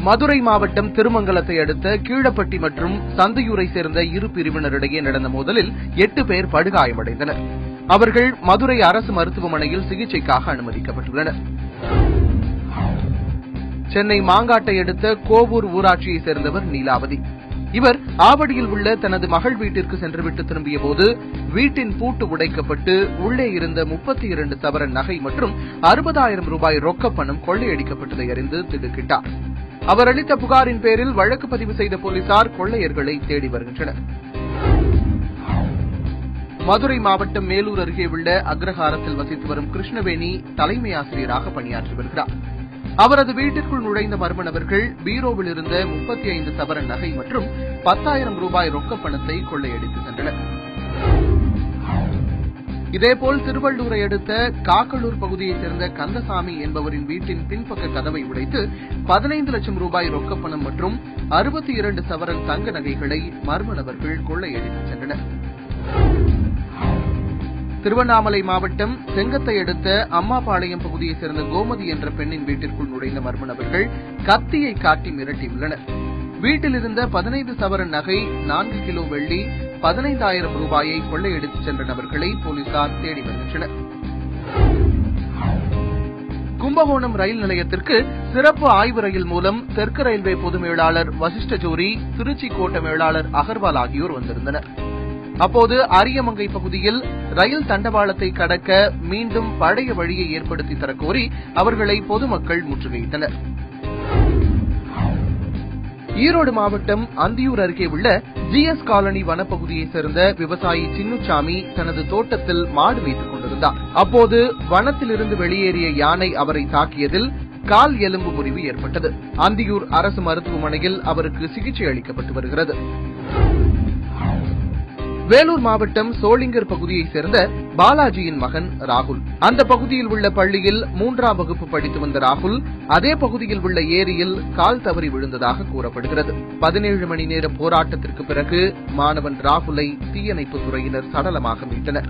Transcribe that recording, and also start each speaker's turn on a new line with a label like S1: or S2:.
S1: மதுரை மாவட்டம் திருமங்கலத்தை அடுத்த கீழப்பட்டி மற்றும் சந்தையூரை சேர்ந்த இரு பிரிவினரிடையே நடந்த மோதலில் 8 பேர் படுகாயமடைந்தனர். அவர்கள் மதுரை அரசு மருத்துவமனையில் சிகிச்சைக்காக அனுமதிக்கப்பட்டுள்ளனர். சென்னை மாங்காட்டை அடுத்த கோவூர் ஊராட்சியைச் சேர்ந்தவர் நீலாவதி. இவர் ஆவடியில் உள்ள தனது மகள் வீட்டிற்கு சென்றுவிட்டு திரும்பியபோது வீட்டின் பூட்டு உடைக்கப்பட்டு உள்ளே இருந்த 32 சவரன் நகை மற்றும் 60,000 ரூபாய் ரொக்கப் பணம் கொள்ளையடிக்கப்பட்டதை அறிந்து திடுக்கிட்டார். அவர் அளித்த புகாரின் பேரில் வழக்கு பதிவு செய்த போலீசார் கொள்ளையர்களை தேடி வருகின்றனர். மதுரை மாவட்டம் மேலூர் அருகே உள்ள அக்ரஹாரத்தில் வசித்து வரும் கிருஷ்ணவேணி தலைமை ஆசிரியராக பணியாற்றி வருகிறார். அவரது வீட்டிற்குள் நுழைந்த மர்ம நபர்கள் பீரோவில் இருந்த 35 சவரன் நகை மற்றும் 10,000 ரூபாய் ரொக்கப் பணத்தை கொள்ளையடித்து சென்றனர். இதேபோல் திருவள்ளூரை அடுத்த காக்கலூர் பகுதியைச் சேர்ந்த கந்தசாமி என்பவரின் வீட்டின் பின்பக்க கதவை உடைத்து 15 லட்சம் ரூபாய் ரொக்கப் பணம் மற்றும் 62 சவரன் தங்க நகைகளை மர்ம நபர்கள் கொள்ளையடித்து சென்றனர். திருவண்ணாமலை மாவட்டம் செங்கத்தை அடுத்த அம்மாபாளையம் பகுதியைச் சேர்ந்த கோமதி என்ற பெண்ணின் வீட்டிற்குள் நுழைந்த மர்ம நபர்கள் கத்தியை காட்டி மிரட்டியுள்ளனர். வீட்டில் இருந்த 15 சவரன் நகை, 4 கிலோ வெள்ளி, 15,000 ரூபாயை கொள்ளையடித்துச் சென்ற நபர்களை போலீசார் தேடி வருகின்றனர். கும்பகோணம் ரயில் நிலையத்திற்கு சிறப்பு ஆய்வு ரயில் மூலம் தெற்கு ரயில்வே பொது மேலாளர் வசிஷ்ட ஜோரி, திருச்சி கோட்ட மேலாளர் அகர்வால் ஆகியோர் வந்திருந்தனர். அப்போது அரியமங்கை பகுதியில் ரயில் தண்டவாளத்தை கடக்க மீண்டும் பழைய வழியை ஏற்படுத்தி தரக்கோரி அவர்களை பொதுமக்கள் முற்றுகையிட்டனர். ஈரோடு மாவட்டம் அந்தியூர் அருகே உள்ள ஜிஎஸ் காலனி வனப்பகுதியைச் சேர்ந்த விவசாயி சின்னுச்சாமி தனது தோட்டத்தில் மாடு வைத்துக் கொண்டிருந்தார். அப்போது வனத்திலிருந்து வெளியேறிய யானை அவரை தாக்கியதில் கால் எலும்பு முறிவு ஏற்பட்டது. அந்தியூர் அரசு மருத்துவமனையில் அவருக்கு சிகிச்சை அளிக்கப்பட்டு வருகிறது. வேலூர் மாவட்டம் சோளிங்கர் பகுதியைச் சேர்ந்த பாலாஜியின் மகன் ராகுல். அந்த பகுதியில் உள்ள பள்ளியில் 3ஆம் வகுப்பு படித்து வந்த ராகுல் அதே பகுதியில் உள்ள ஏரியில் கால் தவறி விழுந்ததாக கூறப்படுகிறது. 17 மணி நேர போராட்டத்திற்கு பிறகு மாணவன் ராகுலை தீயணைப்புத் துறையினர் சடலமாக மீட்டனர்.